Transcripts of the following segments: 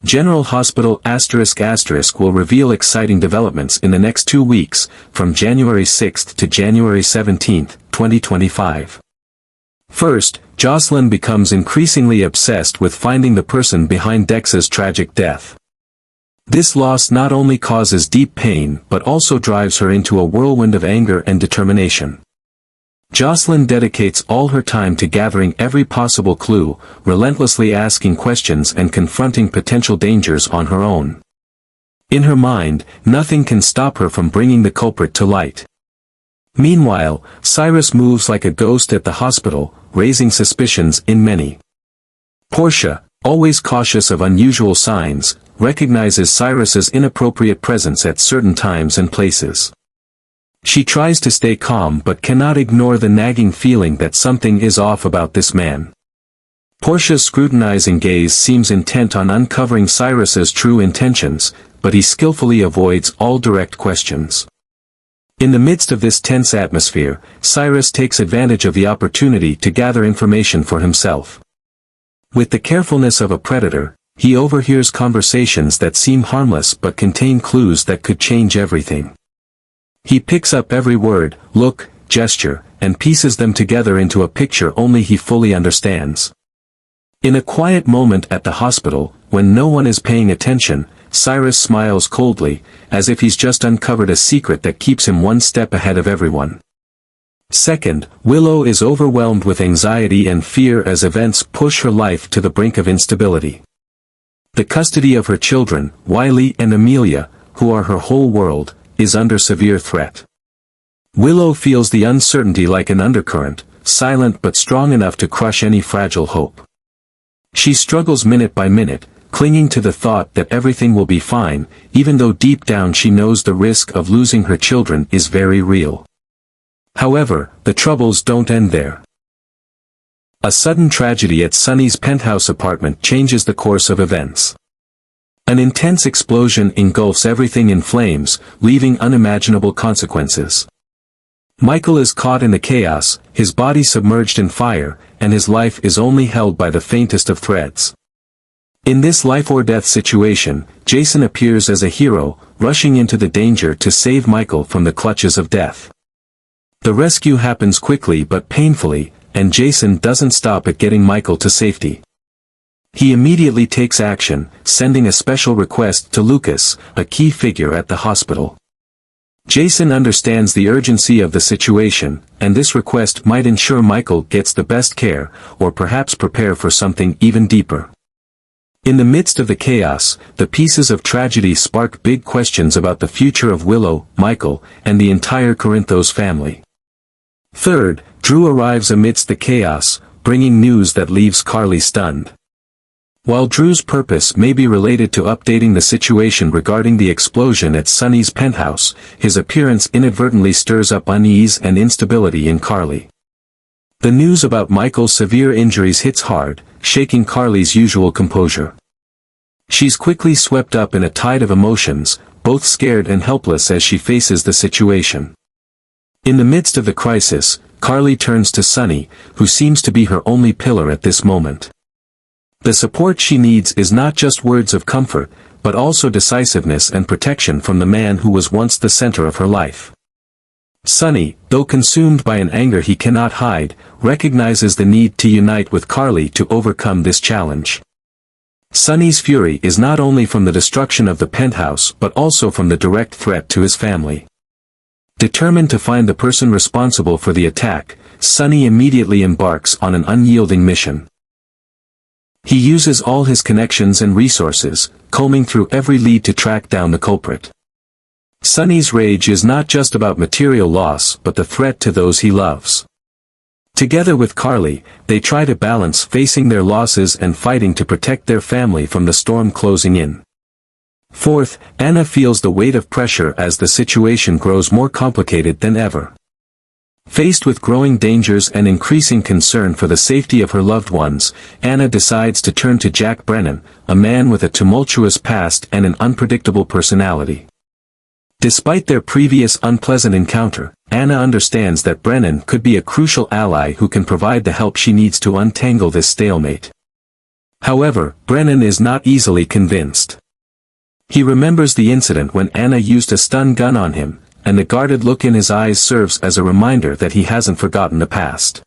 General Hospital *** will reveal exciting developments in the next 2 weeks, from January 6 to January 17, 2025. First, Jocelyn becomes increasingly obsessed with finding the person behind Dex's tragic death. This loss not only causes deep pain but also drives her into a whirlwind of anger and determination. Jocelyn dedicates all her time to gathering every possible clue, relentlessly asking questions and confronting potential dangers on her own. In her mind, nothing can stop her from bringing the culprit to light. Meanwhile, Cyrus moves like a ghost at the hospital, raising suspicions in many. Portia, always cautious of unusual signs, recognizes Cyrus's inappropriate presence at certain times and places. She tries to stay calm but cannot ignore the nagging feeling that something is off about this man. Portia's scrutinizing gaze seems intent on uncovering Cyrus's true intentions, but he skillfully avoids all direct questions. In the midst of this tense atmosphere, Cyrus takes advantage of the opportunity to gather information for himself. With the carefulness of a predator, he overhears conversations that seem harmless but contain clues that could change everything. He picks up every word, look, gesture, and pieces them together into a picture only he fully understands. In a quiet moment at the hospital, when no one is paying attention, Cyrus smiles coldly, as if he's just uncovered a secret that keeps him one step ahead of everyone. Second, Willow is overwhelmed with anxiety and fear as events push her life to the brink of instability. The custody of her children, Wiley and Amelia, who are her whole world, is under severe threat. Willow feels the uncertainty like an undercurrent, silent but strong enough to crush any fragile hope. She struggles minute by minute, clinging to the thought that everything will be fine, even though deep down she knows the risk of losing her children is very real. However, the troubles don't end there. A sudden tragedy at Sunny's penthouse apartment changes the course of events. An intense explosion engulfs everything in flames, leaving unimaginable consequences. Michael is caught in the chaos, his body submerged in fire, and his life is only held by the faintest of threads. In this life-or-death situation, Jason appears as a hero, rushing into the danger to save Michael from the clutches of death. The rescue happens quickly but painfully, and Jason doesn't stop at getting Michael to safety. He immediately takes action, sending a special request to Lucas, a key figure at the hospital. Jason understands the urgency of the situation, and this request might ensure Michael gets the best care, or perhaps prepare for something even deeper. In the midst of the chaos, the pieces of tragedy spark big questions about the future of Willow, Michael, and the entire Corinthos family. Third, Drew arrives amidst the chaos, bringing news that leaves Carly stunned. While Drew's purpose may be related to updating the situation regarding the explosion at Sunny's penthouse, his appearance inadvertently stirs up unease and instability in Carly. The news about Michael's severe injuries hits hard, shaking Carly's usual composure. She's quickly swept up in a tide of emotions, both scared and helpless as she faces the situation. In the midst of the crisis, Carly turns to Sunny, who seems to be her only pillar at this moment. The support she needs is not just words of comfort, but also decisiveness and protection from the man who was once the center of her life. Sunny, though consumed by an anger he cannot hide, recognizes the need to unite with Carly to overcome this challenge. Sunny's fury is not only from the destruction of the penthouse but also from the direct threat to his family. Determined to find the person responsible for the attack, Sunny immediately embarks on an unyielding mission. He uses all his connections and resources, combing through every lead to track down the culprit. Sunny's rage is not just about material loss but the threat to those he loves. Together with Carly, they try to balance facing their losses and fighting to protect their family from the storm closing in. Fourth, Anna feels the weight of pressure as the situation grows more complicated than ever. Faced with growing dangers and increasing concern for the safety of her loved ones, Anna decides to turn to Jack Brennan, a man with a tumultuous past and an unpredictable personality. Despite their previous unpleasant encounter, Anna understands that Brennan could be a crucial ally who can provide the help she needs to untangle this stalemate. However, Brennan is not easily convinced. He remembers the incident when Anna used a stun gun on him, and the guarded look in his eyes serves as a reminder that he hasn't forgotten the past.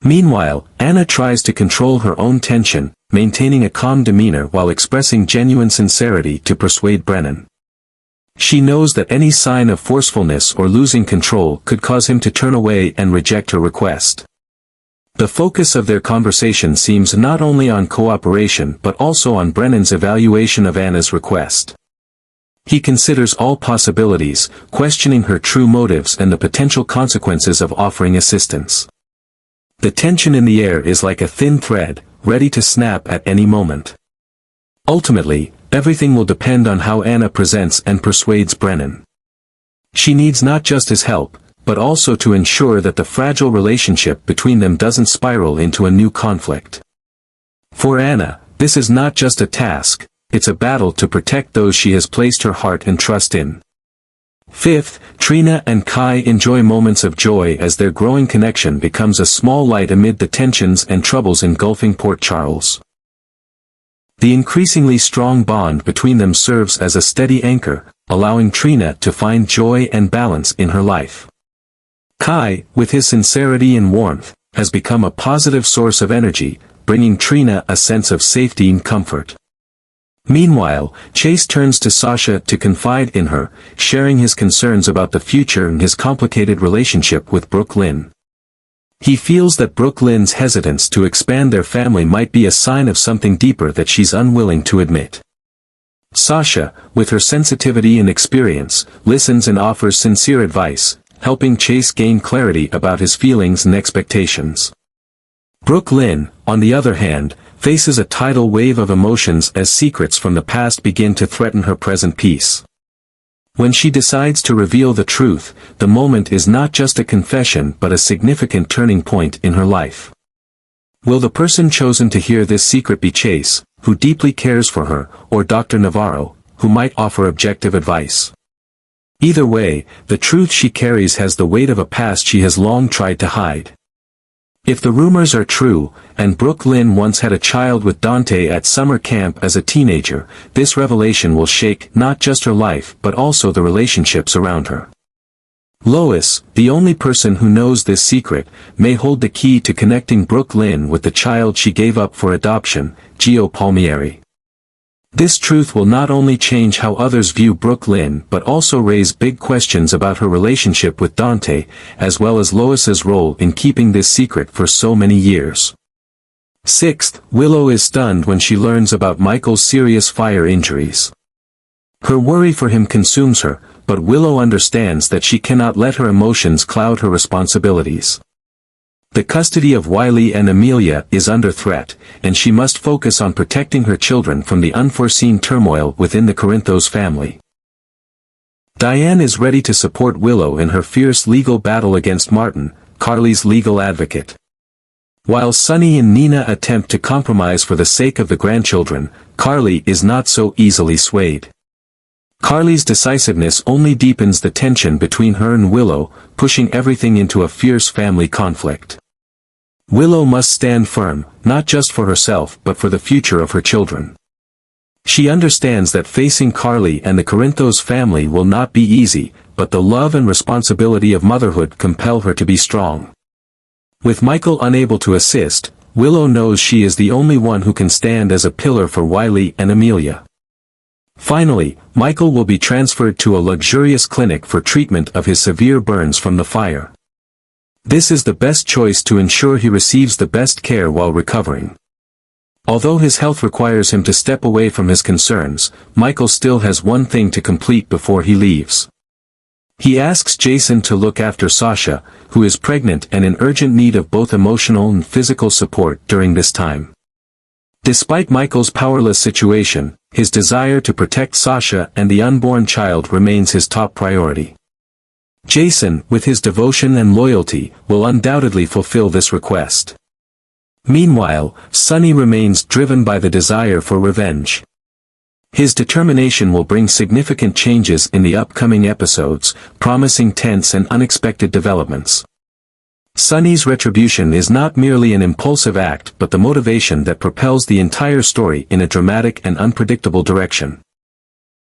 Meanwhile, Anna tries to control her own tension, maintaining a calm demeanor while expressing genuine sincerity to persuade Brennan. She knows that any sign of forcefulness or losing control could cause him to turn away and reject her request. The focus of their conversation seems not only on cooperation but also on Brennan's evaluation of Anna's request. He considers all possibilities, questioning her true motives and the potential consequences of offering assistance. The tension in the air is like a thin thread, ready to snap at any moment. Ultimately, everything will depend on how Anna presents and persuades Brennan. She needs not just his help, but also to ensure that the fragile relationship between them doesn't spiral into a new conflict. For Anna, this is not just a task, it's a battle to protect those she has placed her heart and trust in. Fifth, Trina and Kai enjoy moments of joy as their growing connection becomes a small light amid the tensions and troubles engulfing Port Charles. The increasingly strong bond between them serves as a steady anchor, allowing Trina to find joy and balance in her life. Kai, with his sincerity and warmth, has become a positive source of energy, bringing Trina a sense of safety and comfort. Meanwhile, Chase turns to Sasha to confide in her, sharing his concerns about the future and his complicated relationship with Brooke Lynn. He feels that Brooke Lynn's hesitance to expand their family might be a sign of something deeper that she's unwilling to admit. Sasha, with her sensitivity and experience, listens and offers sincere advice, helping Chase gain clarity about his feelings and expectations. Brooke Lynn, on the other hand, faces a tidal wave of emotions as secrets from the past begin to threaten her present peace. When she decides to reveal the truth, the moment is not just a confession but a significant turning point in her life. Will the person chosen to hear this secret be Chase, who deeply cares for her, or Dr. Navarro, who might offer objective advice? Either way, the truth she carries has the weight of a past she has long tried to hide. If the rumors are true, and Brooke Lynn once had a child with Dante at summer camp as a teenager, this revelation will shake not just her life but also the relationships around her. Lois, the only person who knows this secret, may hold the key to connecting Brooke Lynn with the child she gave up for adoption, Gio Palmieri. This truth will not only change how others view Brooke Lynn but also raise big questions about her relationship with Dante, as well as Lois's role in keeping this secret for so many years. Sixth, Willow is stunned when she learns about Michael's serious fire injuries. Her worry for him consumes her, but Willow understands that she cannot let her emotions cloud her responsibilities. The custody of Wiley and Amelia is under threat, and she must focus on protecting her children from the unforeseen turmoil within the Corinthos family. Diane is ready to support Willow in her fierce legal battle against Martin, Carly's legal advocate. While Sunny and Nina attempt to compromise for the sake of the grandchildren, Carly is not so easily swayed. Carly's decisiveness only deepens the tension between her and Willow, pushing everything into a fierce family conflict. Willow must stand firm, not just for herself but for the future of her children. She understands that facing Carly and the Corinthos family will not be easy, but the love and responsibility of motherhood compel her to be strong. With Michael unable to assist, Willow knows she is the only one who can stand as a pillar for Wiley and Amelia. Finally, Michael will be transferred to a luxurious clinic for treatment of his severe burns from the fire. This is the best choice to ensure he receives the best care while recovering. Although his health requires him to step away from his concerns, Michael still has one thing to complete before he leaves. He asks Jason to look after Sasha, who is pregnant and in urgent need of both emotional and physical support during this time. Despite Michael's powerless situation, his desire to protect Sasha and the unborn child remains his top priority. Jason, with his devotion and loyalty, will undoubtedly fulfill this request. Meanwhile, Sunny remains driven by the desire for revenge. His determination will bring significant changes in the upcoming episodes, promising tense and unexpected developments. Sunny's retribution is not merely an impulsive act but the motivation that propels the entire story in a dramatic and unpredictable direction.